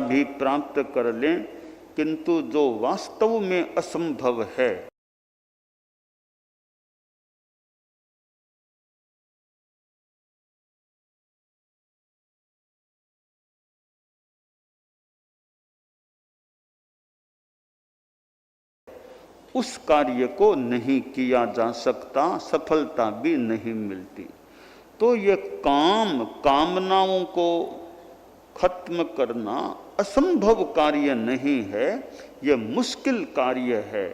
भी प्राप्त कर लें, किंतु जो वास्तव में असंभव है उस कार्य को नहीं किया जा सकता, सफलता भी नहीं मिलती। तो ये कामनाओं को खत्म करना असंभव कार्य नहीं है, यह मुश्किल कार्य है।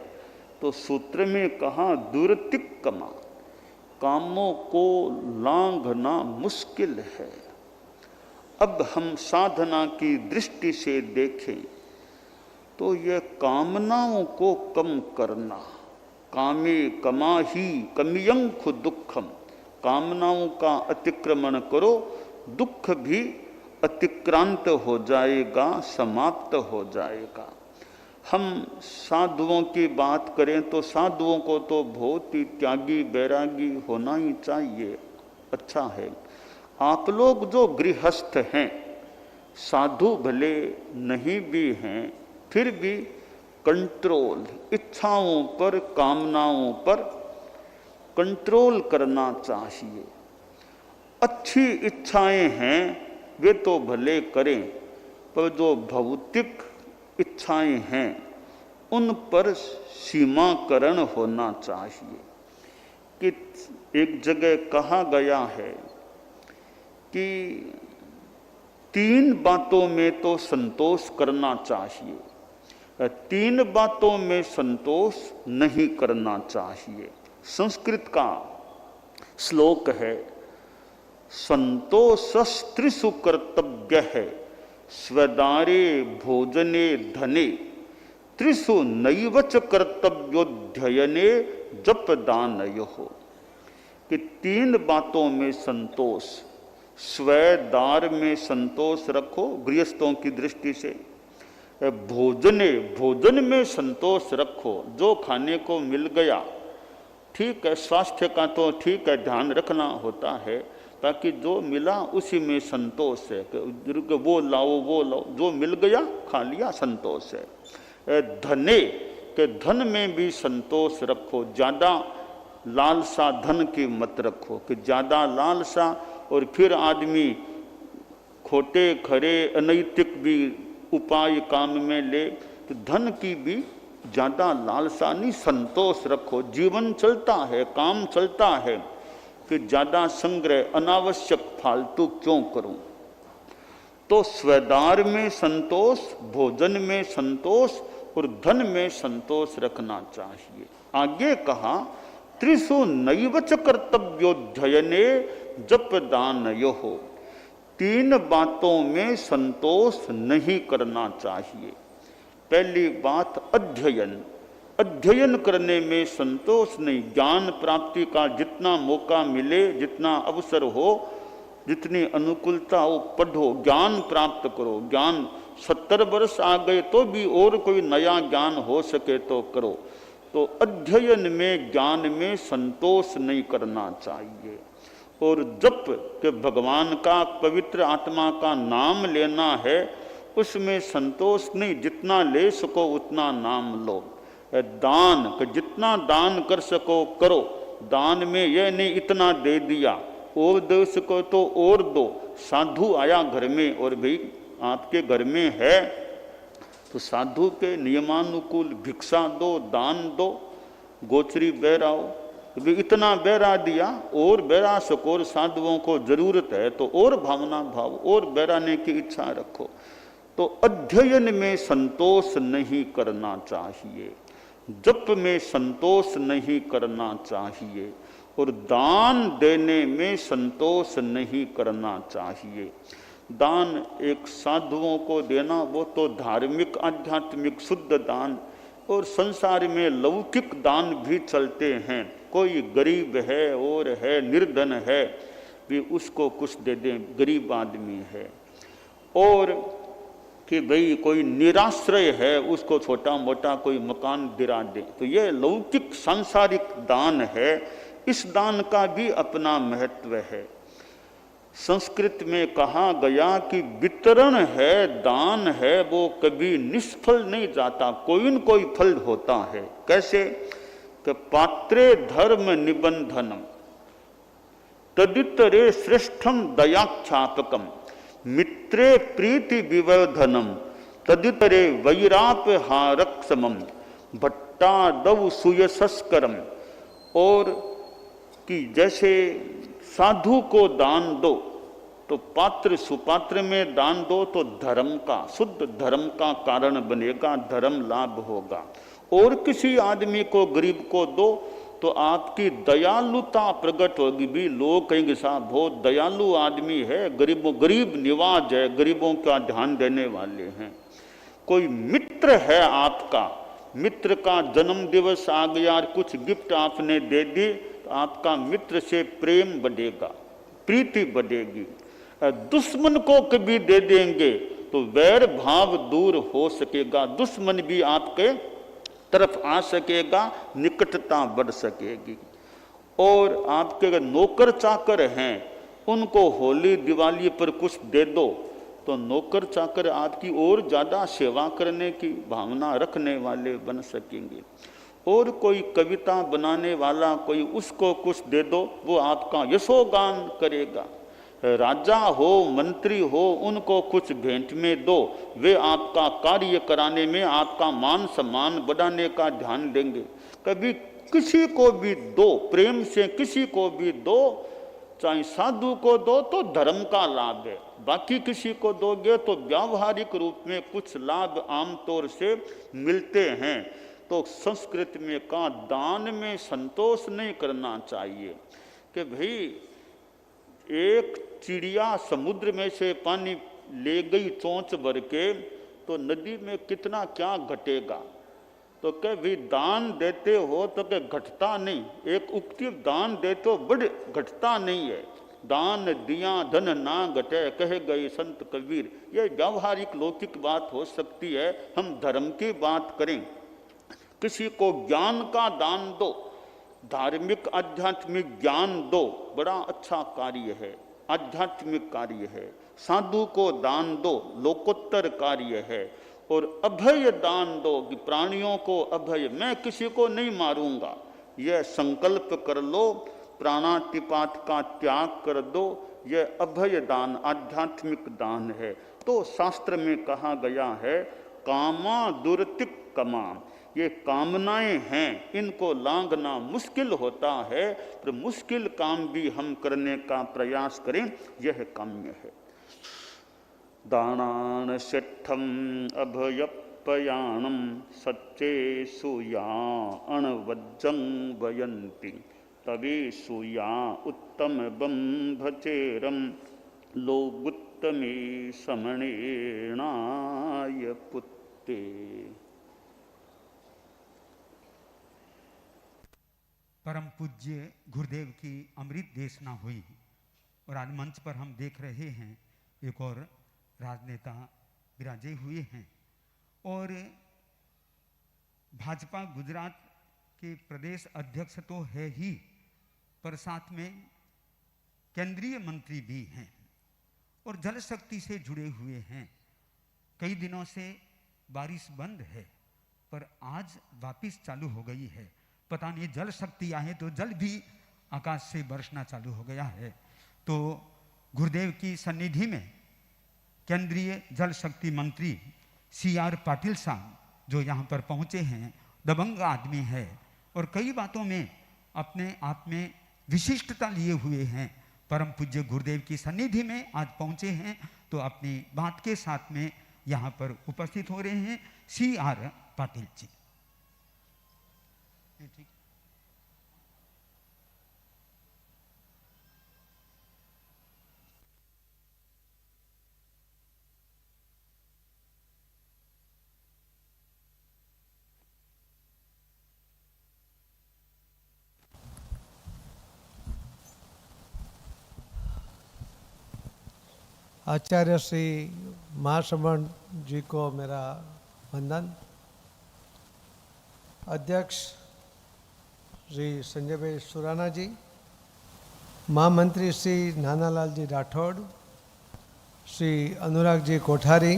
तो सूत्र में कहा दुर्तिक्कमा, कामों को लांघना मुश्किल है। अब हम साधना की दृष्टि से देखें तो यह कामनाओं को कम करना, कामे कमा ही कमियंखु दुखम, कामनाओं का अतिक्रमण करो, दुख भी अतिक्रांत हो जाएगा, समाप्त हो जाएगा। हम साधुओं की बात करें तो साधुओं को तो बहुत ही त्यागी बैरागी होना ही चाहिए, अच्छा है। आप लोग जो गृहस्थ हैं, साधु भले नहीं भी हैं, फिर भी कंट्रोल, इच्छाओं पर कामनाओं पर कंट्रोल करना चाहिए। अच्छी इच्छाएं हैं वे तो भले करें, पर जो भौतिक इच्छाएं हैं उन पर सीमाकरण होना चाहिए। कि एक जगह कहा गया है कि 3 बातों में तो संतोष करना चाहिए, 3 बातों में संतोष नहीं करना चाहिए। संस्कृत का श्लोक है, संतोषस्त्रिषु कर्तव्य है, स्वदारे भोजने धने, त्रिषु नैवच कर्तव्योध्ययने जप दानयोः। कि 3 बातों में संतोष, स्वदार में संतोष रखो गृहस्थों की दृष्टि से, भोजन में संतोष रखो, जो खाने को मिल गया ठीक है, स्वास्थ्य का तो ठीक है ध्यान रखना होता है, ताकि जो मिला उसी में संतोष है, वो लाओ, जो मिल गया खा लिया, संतोष है। धने के धन में भी संतोष रखो, ज़्यादा लालसा धन की मत रखो कि ज़्यादा लालसा और फिर आदमी खोटे खरे अनैतिक भी उपाय काम में ले, तो धन की भी ज़्यादा लालसा नहीं, संतोष रखो। जीवन चलता है, काम चलता है, कि ज़्यादा संग्रह अनावश्यक फालतू क्यों करूं। तो स्वदार में संतोष, भोजन में संतोष और धन में संतोष रखना चाहिए। आगे कहा त्रिषु नैवच कर्तव्योध्ययने जप दानयोः, 3 बातों में संतोष नहीं करना चाहिए। पहली बात अध्ययन करने में संतोष नहीं, ज्ञान प्राप्ति का जितना मौका मिले, जितना अवसर हो, जितनी अनुकूलता हो, पढ़ो, ज्ञान प्राप्त करो। ज्ञान 70 वर्ष आ गए तो भी और कोई नया ज्ञान हो सके तो करो। तो अध्ययन में, ज्ञान में संतोष नहीं करना चाहिए। और जप के भगवान का, पवित्र आत्मा का नाम लेना है, उसमें संतोष नहीं, जितना ले सको उतना नाम लो। दान, जितना दान कर सको करो, दान में यह नहीं इतना दे दिया, और दे सको तो और दो। साधु आया घर में और भाई आपके घर में है तो साधु के नियमानुकूल भिक्षा दो, दान दो। गोचरी बहराओ, भी इतना बहरा दिया और बहरा सको, और साधुओं को जरूरत है तो और भावना भाव और बहराने की इच्छा रखो। तो अध्ययन में संतोष नहीं करना चाहिए, जप में संतोष नहीं करना चाहिए, और दान देने में संतोष नहीं करना चाहिए। दान एक साधुओं को देना वो तो धार्मिक आध्यात्मिक शुद्ध दान, और संसार में लौकिक दान भी चलते हैं। कोई गरीब है और है निर्धन है, भी उसको कुछ दे दें, गरीब आदमी है। और कि भाई कोई निराश्रय है, उसको छोटा मोटा कोई मकान दिला दे, तो ये लौकिक सांसारिक दान है। इस दान का भी अपना महत्व है। संस्कृत में कहा गया कि वितरण है, दान है, वो कभी निष्फल नहीं जाता, कोई न कोई फल होता है। कैसे कि पात्रे धर्म निबंधनम तदितरे श्रेष्ठम दयाख्यापकम मित्रे प्रीति विवर्धनम तदितरे वैराप्य हारक्षमम भट्टादव सुयशस्करम। और कि जैसे साधु को दान दो तो पात्र सुपात्र में दान दो तो धर्म का, शुद्ध धर्म का कारण बनेगा, धर्म लाभ होगा। और किसी आदमी को, गरीब को दो तो आपकी दयालुता प्रकट होगी भी। लोग कहेंगे साहब बहुत दयालु आदमी है, गरीब निवाज है, गरीबों का ध्यान देने वाले हैं। कोई मित्र है आपका, मित्र का जन्म दिवस आ गया और कुछ गिफ्ट आपने दे दी तो आपका मित्र से प्रेम बढ़ेगा, प्रीति बढ़ेगी। दुश्मन को कभी दे देंगे तो वैर भाव दूर हो सकेगा, दुश्मन भी आपके तरफ आ सकेगा, निकटता बढ़ सकेगी। और आपके अगर नौकर चाकर हैं उनको होली दिवाली पर कुछ दे दो तो नौकर चाकर आपकी और ज़्यादा सेवा करने की भावना रखने वाले बन सकेंगे। और कोई कविता बनाने वाला कोई, उसको कुछ दे दो, वो आपका यशोगान करेगा। राजा हो, मंत्री हो, उनको कुछ भेंट में दो, वे आपका कार्य कराने में, आपका मान सम्मान बढ़ाने का ध्यान देंगे। कभी किसी को भी दो, प्रेम से किसी को भी दो, चाहे साधु को दो तो धर्म का लाभ है, बाकी किसी को दोगे तो व्यावहारिक रूप में कुछ लाभ आमतौर से मिलते हैं। तो संस्कृत में कहा दान में संतोष नहीं करना चाहिए कि भाई एक चिड़िया समुद्र में से पानी ले गई चोंच भर के तो नदी में कितना क्या घटेगा। तो क्या भी दान देते हो तो क्या घटता नहीं, एक उक्ति दान देते हो बड़ घटता नहीं है। दान दिया धन ना घटे कहे गए संत कबीर। ये व्यावहारिक लौकिक बात हो सकती है, हम धर्म की बात करें। किसी को ज्ञान का दान दो, धार्मिक आध्यात्मिक ज्ञान दो, बड़ा अच्छा कार्य है, आध्यात्मिक कार्य है। साधु को दान दो, लोकोत्तर कार्य है। और अभय दान दो कि प्राणियों को अभय, मैं किसी को नहीं मारूंगा, यह संकल्प कर लो, प्राणातिपात का त्याग कर दो, यह अभय दान आध्यात्मिक दान है। तो शास्त्र में कहा गया है कामा दुर्तिक कमा, ये कामनाएं हैं, इनको लांघना मुश्किल होता है, पर मुश्किल काम भी हम करने का प्रयास करें, यह काम्य है। दानान शिठम अभयपयाणम सच्चे सुया अणवज्जं वयंती तवे सुया उत्तम बंभचेरम लोगुत्तमे समणेणाय पुत्ते। परम पूज्य गुरुदेव की अमृत देशना हुई और आज मंच पर हम देख रहे हैं एक और राजनेता विराजे हुए हैं और भाजपा गुजरात के प्रदेश अध्यक्ष तो है ही, पर साथ में केंद्रीय मंत्री भी हैं और जल शक्ति से जुड़े हुए हैं। कई दिनों से बारिश बंद है पर आज वापिस चालू हो गई है। पता नहीं जल शक्ति आए तो जल भी आकाश से बरसना चालू हो गया है। तो गुरुदेव की सन्निधि में केंद्रीय जल शक्ति मंत्री CR पाटिल साहब जो यहाँ पर पहुँचे हैं, दबंग आदमी है और कई बातों में अपने आप में विशिष्टता लिए हुए हैं। परम पूज्य गुरुदेव की सन्निधि में आज पहुँचे हैं तो अपनी बात के साथ में यहाँ पर उपस्थित हो रहे हैं CR पाटिल जी। ठीक। आचार्य श्री महाश्रमण जी को मेरा वंदन। अध्यक्ष श्री संजय भाई सुराना जी, महामंत्री श्री नानालाल जी राठौड़, श्री अनुराग जी कोठारी,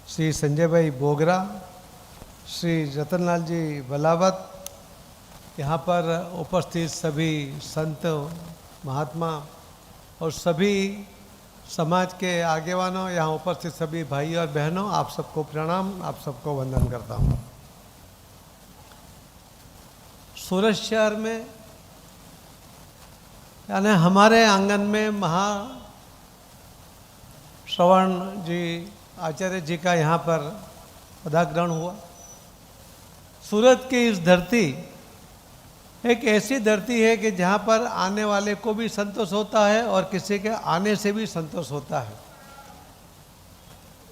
श्री संजय भाई बोगरा, श्री रतनलाल जी बलावत, यहाँ पर उपस्थित सभी संत महात्मा और सभी समाज के आगेवानों, यहाँ उपस्थित सभी भाई और बहनों, आप सबको प्रणाम, आप सबको वंदन करता हूँ। सूरत शहर में यानी हमारे आंगन में श्रवण जी आचार्य जी का यहाँ पर पदाग्रहण हुआ। सूरत की इस धरती एक ऐसी धरती है कि जहाँ पर आने वाले को भी संतोष होता है और किसी के आने से भी संतोष होता है।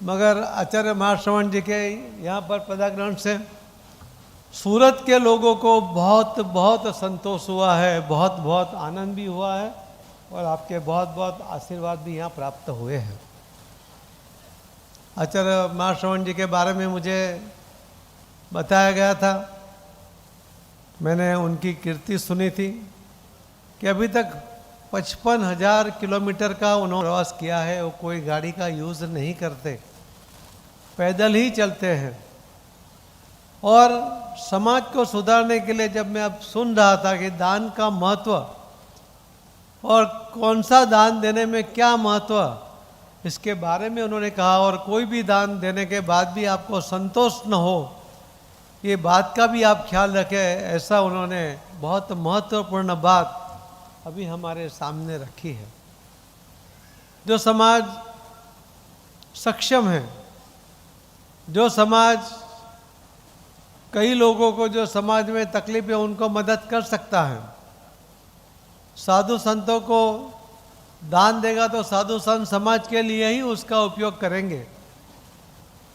मगर आचार्य महाश्रवण जी के यहाँ पर पदाग्रहण से सूरत के लोगों को बहुत बहुत संतोष हुआ है, बहुत बहुत आनंद भी हुआ है और आपके बहुत बहुत आशीर्वाद भी यहाँ प्राप्त हुए हैं। आचार्य महाश्रवण जी के बारे में मुझे बताया गया था, मैंने उनकी कीर्ति सुनी थी कि अभी तक 55,000 किलोमीटर का उन्होंने प्रवास किया है। वो कोई गाड़ी का यूज़ नहीं करते, पैदल ही चलते हैं। और समाज को सुधारने के लिए जब मैं अब सुन रहा था कि दान का महत्व और कौन सा दान देने में क्या महत्व, इसके बारे में उन्होंने कहा। और कोई भी दान देने के बाद भी आपको संतोष न हो, ये बात का भी आप ख्याल रखें, ऐसा उन्होंने बहुत महत्वपूर्ण बात अभी हमारे सामने रखी है। जो समाज सक्षम है, जो समाज कई लोगों को जो समाज में तकलीफ है उनको मदद कर सकता है, साधु संतों को दान देगा तो साधु संत समाज के लिए ही उसका उपयोग करेंगे।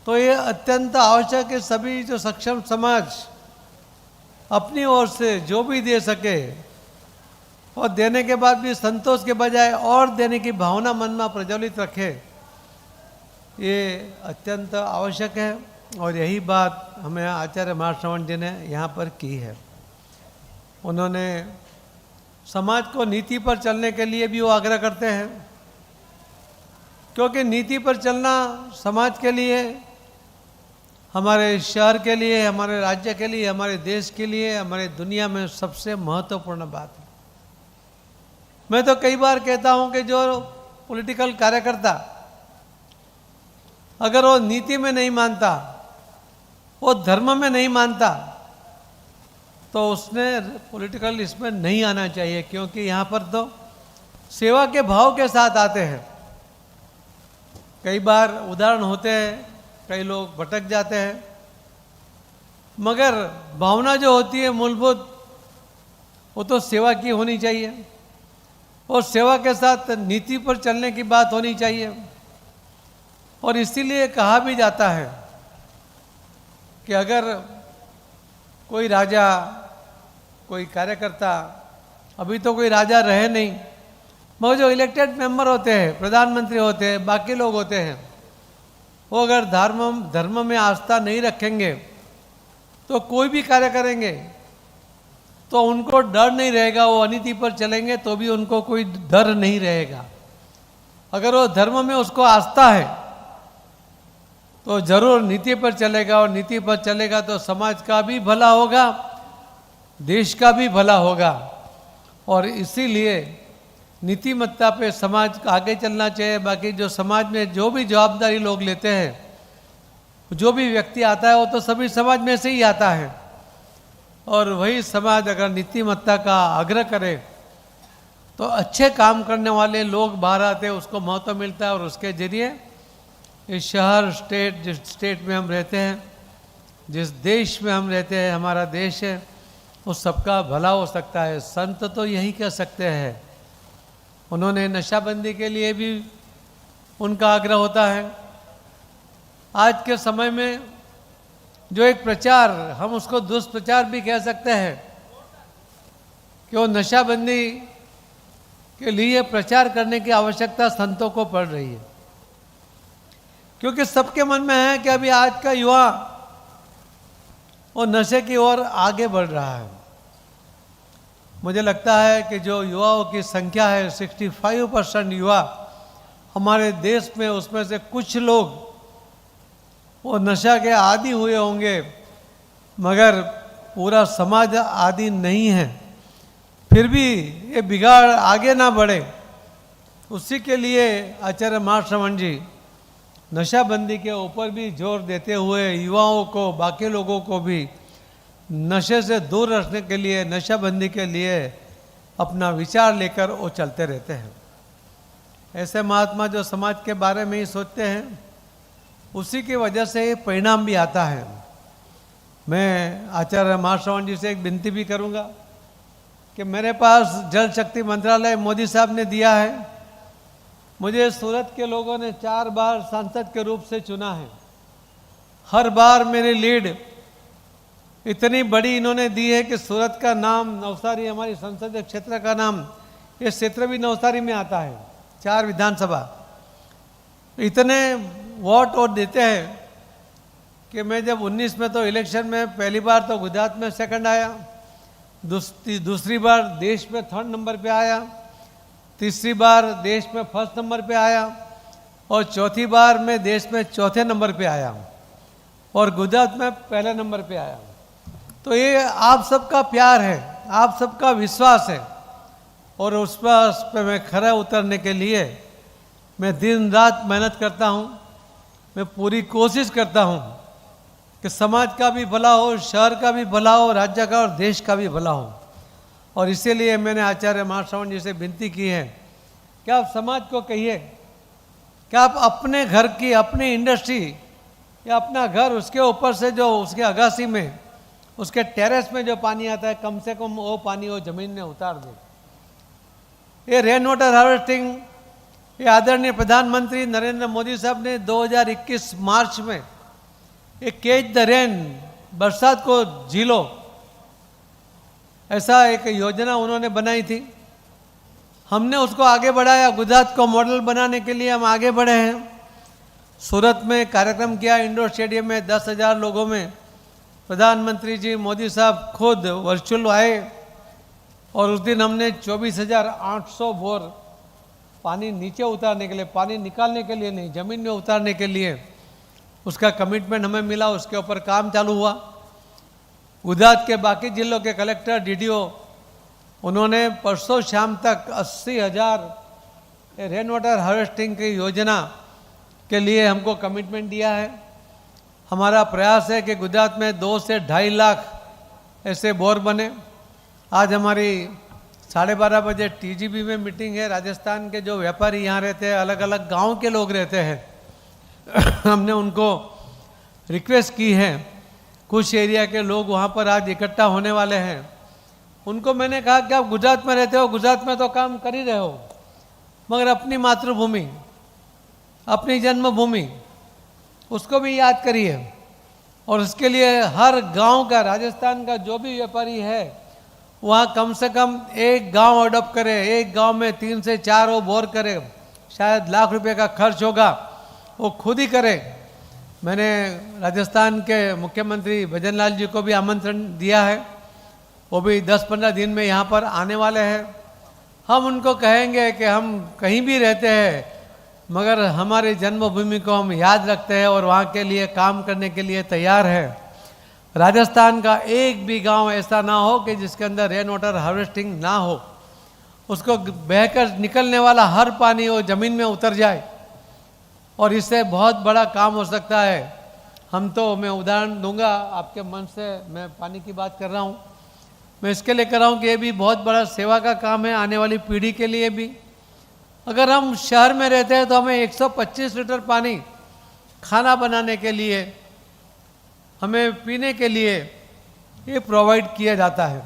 तो ये अत्यंत आवश्यक है सभी जो सक्षम समाज अपनी ओर से जो भी दे सके और देने के बाद भी संतोष के बजाय और देने की भावना मन में प्रज्वलित रखे, ये अत्यंत आवश्यक है। और यही बात हमें आचार्य महाश्रवण जी ने यहाँ पर की है। उन्होंने समाज को नीति पर चलने के लिए भी वो आग्रह करते हैं, क्योंकि नीति पर चलना समाज के लिए, हमारे शहर के लिए, हमारे राज्य के लिए, हमारे देश के लिए, हमारे दुनिया में सबसे महत्वपूर्ण बात है। मैं तो कई बार कहता हूँ कि जो पॉलिटिकल कार्यकर्ता अगर वो नीति में नहीं मानता, वो धर्म में नहीं मानता, तो उसने पॉलिटिकल इसमें नहीं आना चाहिए, क्योंकि यहाँ पर तो सेवा के भाव के साथ आते हैं। कई बार उदाहरण होते हैं, कई लोग भटक जाते हैं, मगर भावना जो होती है मूलभूत, वो तो सेवा की होनी चाहिए और सेवा के साथ नीति पर चलने की बात होनी चाहिए। और इसीलिए कहा भी जाता है कि अगर कोई राजा, कोई कार्यकर्ता, अभी तो कोई राजा रहे नहीं, मगर जो इलेक्टेड मेंबर होते हैं, प्रधानमंत्री होते हैं, बाकी लोग होते हैं, वो अगर धर्म में आस्था नहीं रखेंगे तो कोई भी कार्य करेंगे तो उनको डर नहीं रहेगा। वो अनीति पर चलेंगे तो भी उनको कोई डर नहीं रहेगा। अगर वो धर्म में उसको आस्था है तो जरूर नीति पर चलेगा, और नीति पर चलेगा तो समाज का भी भला होगा, देश का भी भला होगा। और इसीलिए नीतिमत्ता पे समाज का आगे चलना चाहिए। बाकी जो समाज में जो भी जवाबदारी लोग लेते हैं, जो भी व्यक्ति आता है, वो तो सभी समाज में से ही आता है। और वही समाज अगर नीतिमत्ता का आग्रह करे तो अच्छे काम करने वाले लोग बाहर आते हैं, उसको महत्व मिलता है और उसके जरिए इस शहर, स्टेट, जिस स्टेट में हम रहते हैं, जिस देश में हम रहते हैं, हमारा देश है, उस सबका भला हो सकता है। संत तो यही कह सकते हैं। उन्होंने नशाबंदी के लिए भी उनका आग्रह होता है। आज के समय में जो एक प्रचार, हम उसको दुष्प्रचार भी कह सकते हैं, कि वो नशाबंदी के लिए प्रचार करने की आवश्यकता संतों को पड़ रही है। क्योंकि सबके मन में है कि अभी आज का युवा वो नशे की ओर आगे बढ़ रहा है। मुझे लगता है कि जो युवाओं की संख्या है 65% युवा हमारे देश में, उसमें से कुछ लोग वो नशा के आदी हुए होंगे, मगर पूरा समाज आदी नहीं है। फिर भी ये बिगाड़ आगे ना बढ़े, उसी के लिए आचार्य महाश्रवण जी नशाबंदी के ऊपर भी जोर देते हुए युवाओं को, बाकी लोगों को भी नशे से दूर रखने के लिए, नशाबंदी के लिए अपना विचार लेकर वो चलते रहते हैं। ऐसे महात्मा जो समाज के बारे में ही सोचते हैं, उसी की वजह से परिणाम भी आता है। मैं आचार्य महाश्रवण जी से एक विनती भी करूंगा कि मेरे पास जल शक्ति मंत्रालय मोदी साहब ने दिया है। मुझे सूरत के लोगों ने 4 बार सांसद के रूप से चुना है। हर बार मेरी लीड इतनी बड़ी इन्होंने दी है कि सूरत का नाम, नवसारी हमारी संसदीय क्षेत्र का नाम, ये क्षेत्र भी नवसारी में आता है, 4 विधानसभा। इतने वोट और देते हैं कि मैं जब 19 में तो इलेक्शन में पहली बार तो गुजरात में सेकंड आया, दूसरी बार देश में 3rd नंबर पे आया, तीसरी बार देश में 1st नंबर पे आया और चौथी बार मैं देश में 4थे नंबर पे आया और गुजरात में 1 नंबर पे आया। तो ये आप सबका प्यार है, आप सबका विश्वास है और उस पर मैं खरा उतरने के लिए मैं दिन रात मेहनत करता हूँ। मैं पूरी कोशिश करता हूँ कि समाज का भी भला हो, शहर का भी भला हो, राज्य का और देश का भी भला हो। और इसीलिए मैंने आचार्य महाश्रवण जी से विनती की है कि आप समाज को कहिए कि आप अपने घर की, अपनी इंडस्ट्री या अपना घर, उसके ऊपर से जो उसके अगासी में, उसके टेरेस में जो पानी आता है, कम से कम वो पानी वो जमीन में उतार दे। ये रेन वाटर हार्वेस्टिंग, ये आदरणीय प्रधानमंत्री नरेंद्र मोदी साहब ने 2021 मार्च में एक कैच द रेन, बरसात को झीलो, ऐसा एक योजना उन्होंने बनाई थी। हमने उसको आगे बढ़ाया, गुजरात को मॉडल बनाने के लिए हम आगे बढ़े हैं। सूरत में कार्यक्रम किया, इंडोर स्टेडियम में 10,000 लोगों में प्रधानमंत्री जी मोदी साहब खुद वर्चुअल आए और उस दिन हमने 24,800 बोर पानी नीचे उतारने के लिए, पानी निकालने के लिए नहीं, ज़मीन में उतारने के लिए उसका कमिटमेंट हमें मिला। उसके ऊपर काम चालू हुआ। गुजरात के बाकी जिलों के कलेक्टर, डीडीओ, उन्होंने परसों शाम तक 80,000 रेन वाटर हार्वेस्टिंग की योजना के लिए हमको कमिटमेंट दिया है। हमारा प्रयास है कि गुजरात में 2 से 2.5 लाख ऐसे बोर बने। आज हमारी 12:30 बजे टीजीबी में मीटिंग है। राजस्थान के जो व्यापारी यहाँ रहते हैं, अलग अलग गांव के लोग रहते हैं, हमने उनको रिक्वेस्ट की है, कुछ एरिया के लोग वहाँ पर आज इकट्ठा होने वाले हैं। उनको मैंने कहा कि आप गुजरात में रहते हो, गुजरात में तो काम कर ही रहे हो, मगर अपनी मातृभूमि, अपनी जन्मभूमि, उसको भी याद करिए। और उसके लिए हर गांव का, राजस्थान का जो भी व्यापारी है, वहाँ कम से कम एक गांव अडॉप्ट करे, एक गांव में 3 से 4 वो बोर करे। शायद लाख रुपए का खर्च होगा, वो खुद ही करे। मैंने राजस्थान के मुख्यमंत्री भजनलाल जी को भी आमंत्रण दिया है, वो भी 10-15 दिन में यहाँ पर आने वाले हैं। हम उनको कहेंगे कि हम कहीं भी रहते हैं, मगर हमारी जन्मभूमि को हम याद रखते हैं और वहाँ के लिए काम करने के लिए तैयार है। राजस्थान का एक भी गांव ऐसा ना हो कि जिसके अंदर रेन वाटर हार्वेस्टिंग ना हो। उसको बहकर निकलने वाला हर पानी वो ज़मीन में उतर जाए और इससे बहुत बड़ा काम हो सकता है। हम तो, मैं उदाहरण दूंगा आपके मन से, मैं पानी की बात कर रहा हूँ, मैं इसके लिए कर रहा हूँ कि ये भी बहुत बड़ा सेवा का काम है आने वाली पीढ़ी के लिए भी। अगर हम शहर में रहते हैं तो हमें 125 लीटर पानी खाना बनाने के लिए, हमें पीने के लिए ये प्रोवाइड किया जाता है।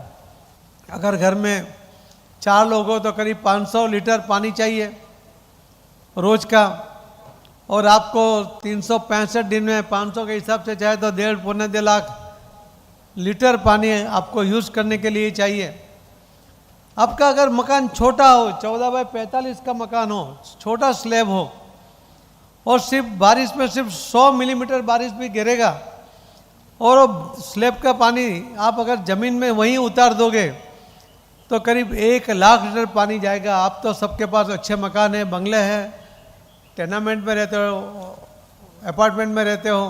अगर घर में 4 लोग हो तो करीब 500 लीटर पानी चाहिए रोज का, और आपको 365 दिन में 500 के हिसाब से चाहे तो 1.5-2 लाख लीटर पानी आपको यूज़ करने के लिए चाहिए। आपका अगर मकान छोटा हो, 14 बाय 45 का मकान हो, छोटा स्लैब हो, और सिर्फ बारिश में सिर्फ 100 मिलीमीटर बारिश भी गिरेगा और वो स्लैब का पानी आप अगर ज़मीन में वहीं उतार दोगे तो करीब 1 लाख लीटर पानी जाएगा। आप तो सबके पास अच्छे मकान है, बंगले हैं, टेनामेंट में रहते हो, अपार्टमेंट में रहते हो,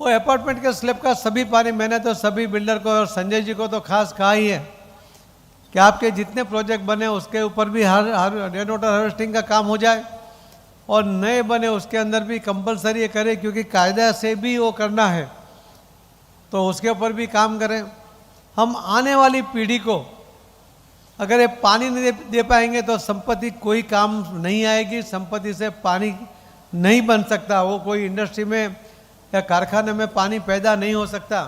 वो अपार्टमेंट के स्लैब का सभी पानी, मैंने तो सभी बिल्डर को और संजय जी को तो खास कहा ही है कि आपके जितने प्रोजेक्ट बने उसके ऊपर भी हर रेन वाटर हार्वेस्टिंग का काम हो जाए, और नए बने उसके अंदर भी कंपलसरी करें, क्योंकि कायदा से भी वो करना है, तो उसके ऊपर भी काम करें। हम आने वाली पीढ़ी को अगर ये पानी नहीं दे पाएंगे तो संपत्ति कोई काम नहीं आएगी, संपत्ति से पानी नहीं बन सकता, वो कोई इंडस्ट्री में या कारखाने में पानी पैदा नहीं हो सकता।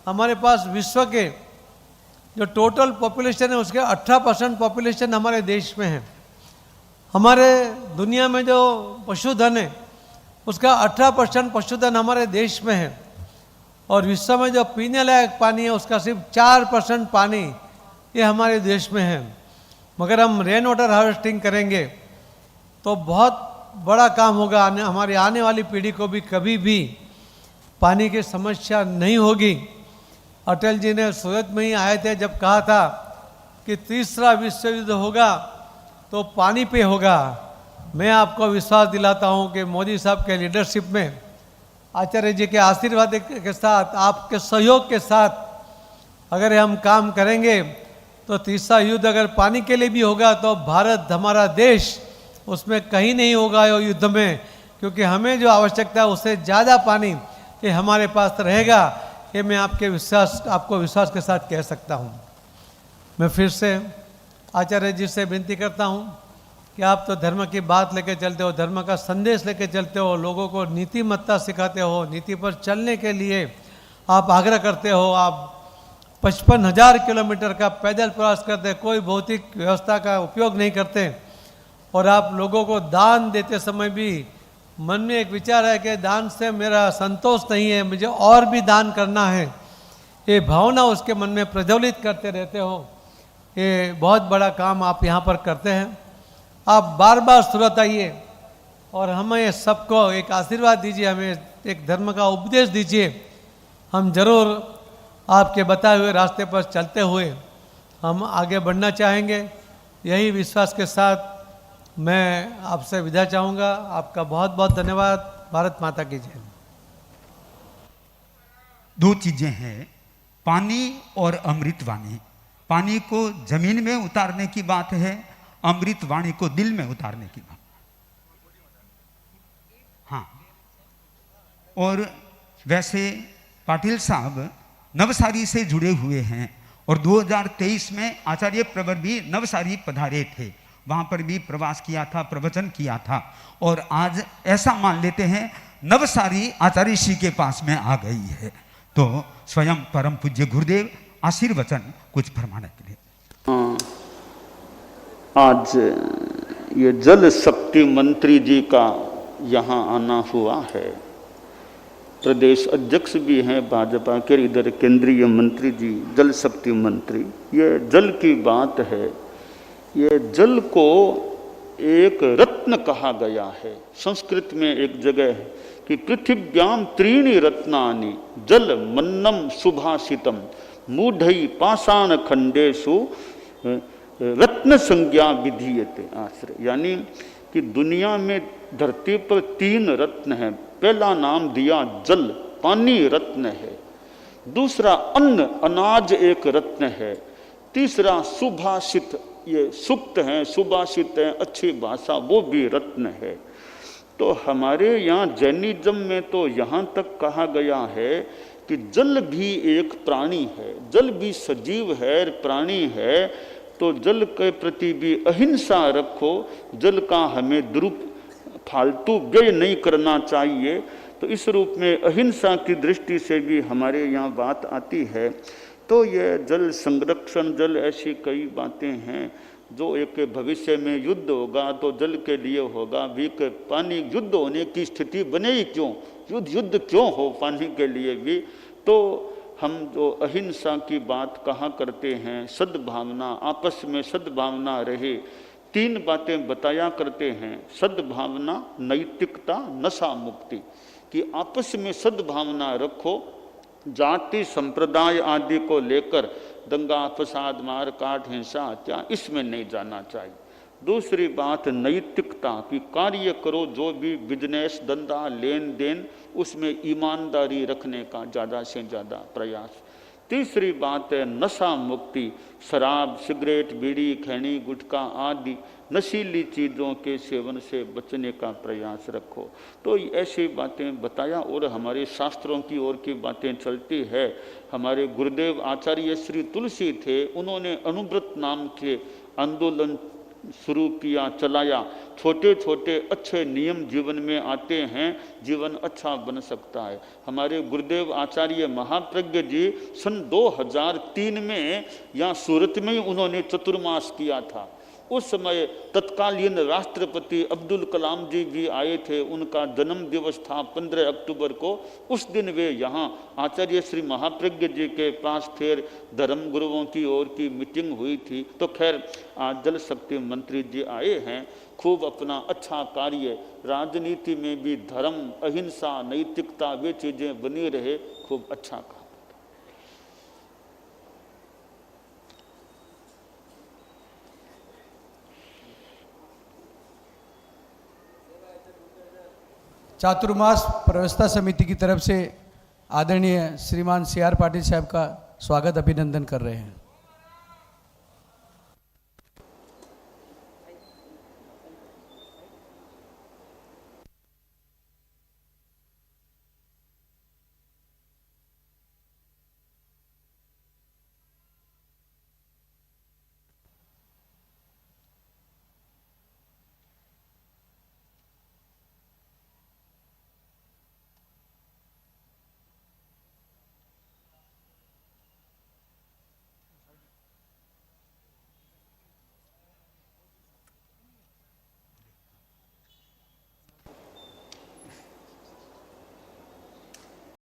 हमारे पास विश्व के जो टोटल पॉपुलेशन है उसके 18% पॉपुलेशन हमारे देश में है। हमारे दुनिया में जो पशुधन है उसका 18% पशुधन हमारे देश में है, और विश्व में जो पीने लायक पानी है उसका सिर्फ 4% पानी ये हमारे देश में है। मगर हम रेन वाटर हार्वेस्टिंग करेंगे तो बहुत बड़ा काम होगा, हमारी आने वाली पीढ़ी को भी कभी भी पानी की समस्या नहीं होगी। अटल जी ने सूरत में ही आए थे जब कहा था कि तीसरा विश्व युद्ध होगा तो पानी पे होगा। मैं आपको विश्वास दिलाता हूं कि मोदी साहब के लीडरशिप में, आचार्य जी के आशीर्वाद के साथ, आपके सहयोग के साथ अगर हम काम करेंगे तो तीसरा युद्ध अगर पानी के लिए भी होगा तो भारत, हमारा देश उसमें कहीं नहीं होगा युद्ध में, क्योंकि हमें जो आवश्यकता है उससे ज़्यादा पानी ये हमारे पास रहेगा। ये मैं आपको विश्वास के साथ कह सकता हूँ। मैं फिर से आचार्य जी से विनती करता हूँ कि आप तो धर्म की बात लेकर चलते हो, धर्म का संदेश लेकर चलते हो, लोगों को नीतिमत्ता सिखाते हो, नीति पर चलने के लिए आप आग्रह करते हो। आप 55,000 किलोमीटर का पैदल प्रवास करते, कोई भौतिक व्यवस्था का उपयोग नहीं करते, और आप लोगों को दान देते समय भी मन में एक विचार है कि दान से मेरा संतोष नहीं है, मुझे और भी दान करना है, ये भावना उसके मन में प्रज्वलित करते रहते हो। ये बहुत बड़ा काम आप यहाँ पर करते हैं। आप बार बार सूरत आइए और हमें सबको एक आशीर्वाद दीजिए, हमें एक धर्म का उपदेश दीजिए। हम जरूर आपके बताए हुए रास्ते पर चलते हुए हम आगे बढ़ना चाहेंगे। यही विश्वास के साथ मैं आपसे विदा चाहूँगा। आपका बहुत बहुत धन्यवाद। भारत माता की जय। 2 चीजें हैं, पानी और अमृतवाणी। पानी को जमीन में उतारने की बात है, अमृतवाणी को दिल में उतारने की बात। हाँ, और वैसे पाटिल साहब नवसारी से जुड़े हुए हैं, और 2023 में आचार्य प्रवर भी नवसारी पधारे थे, वहां पर भी प्रवास किया था, प्रवचन किया था, और आज ऐसा मान लेते हैं नवसारी आचार्य श्री के पास में आ गई है। तो स्वयं परम पूज्य गुरुदेव आशीर्वचन कुछ फरमाने के लिए। आज ये जल शक्ति मंत्री जी का यहाँ आना हुआ है। प्रदेश अध्यक्ष भी हैं भाजपा के, इधर केंद्रीय मंत्री जी, जल शक्ति मंत्री। ये जल की बात है। ये जल को एक रत्न कहा गया है। संस्कृत में एक जगह है कि पृथिव्याम त्रीणि रत्नानि जल मन्नम सुभाषितम मूढ़ई पाषाण खंडेषु रत्न संज्ञा विधीयते आश्रय। यानी कि दुनिया में धरती पर 3 रत्न हैं। पहला नाम दिया जल, पानी रत्न है। दूसरा अन्न, अनाज एक रत्न है। तीसरा सुभाषित, ये सुक्त हैं, सुभाषित हैं, अच्छी भाषा, वो भी रत्न है। तो हमारे यहाँ जैनिज्म में तो यहाँ तक कहा गया है कि जल भी एक प्राणी है, जल भी सजीव है, प्राणी है। तो जल के प्रति भी अहिंसा रखो, जल का हमें फालतू व्यय नहीं करना चाहिए। तो इस रूप में अहिंसा की दृष्टि से भी हमारे यहाँ बात आती है। तो ये जल संरक्षण, जल ऐसी कई बातें हैं जो एक भविष्य में युद्ध होगा तो जल के लिए होगा भी। कि पानी युद्ध होने की स्थिति बने ही क्यों, युद्ध क्यों हो पानी के लिए भी। तो हम जो अहिंसा की बात कहा करते हैं, सद्भावना, आपस में सद्भावना रहे, 3 बातें बताया करते हैं। सद्भावना, नैतिकता, नशा मुक्ति। कि आपस में सद्भावना रखो, जाति संप्रदाय आदि को लेकर दंगा फसाद मार काट हिंसा हत्या, इसमें नहीं जाना चाहिए। दूसरी बात नैतिकता की, कार्य करो जो भी बिजनेस धंधा लेन देन, उसमें ईमानदारी रखने का ज़्यादा से ज़्यादा प्रयास। तीसरी बात है नशा मुक्ति, शराब सिगरेट बीड़ी खैनी गुटखा आदि नशीली चीज़ों के सेवन से बचने का प्रयास रखो। तो ऐसी बातें बताया और हमारे शास्त्रों की ओर की बातें चलती है। हमारे गुरुदेव आचार्य श्री तुलसी थे, उन्होंने अनुव्रत नाम के आंदोलन शुरू किया, चलाया। छोटे छोटे अच्छे नियम जीवन में आते हैं, जीवन अच्छा बन सकता है। हमारे गुरुदेव आचार्य महाप्रज्ञ जी सन 2003 में यहाँ सूरत में ही उन्होंने चतुर्मास किया था। उस समय तत्कालीन राष्ट्रपति अब्दुल कलाम जी भी आए थे, उनका जन्म दिवस था 15 अक्टूबर को। उस दिन वे यहाँ आचार्य श्री महाप्रज्ञ जी के पास फिर धर्म गुरुओं की ओर की मीटिंग हुई थी। तो खैर आज जल शक्ति मंत्री जी आए हैं, खूब अपना अच्छा कार्य, राजनीति में भी धर्म अहिंसा नैतिकता वे चीज़ें बनी रहे, खूब अच्छा काम। चातुर्मास व्यवस्था समिति की तरफ से आदरणीय श्रीमान CR पाटिल साहब का स्वागत अभिनंदन कर रहे हैं।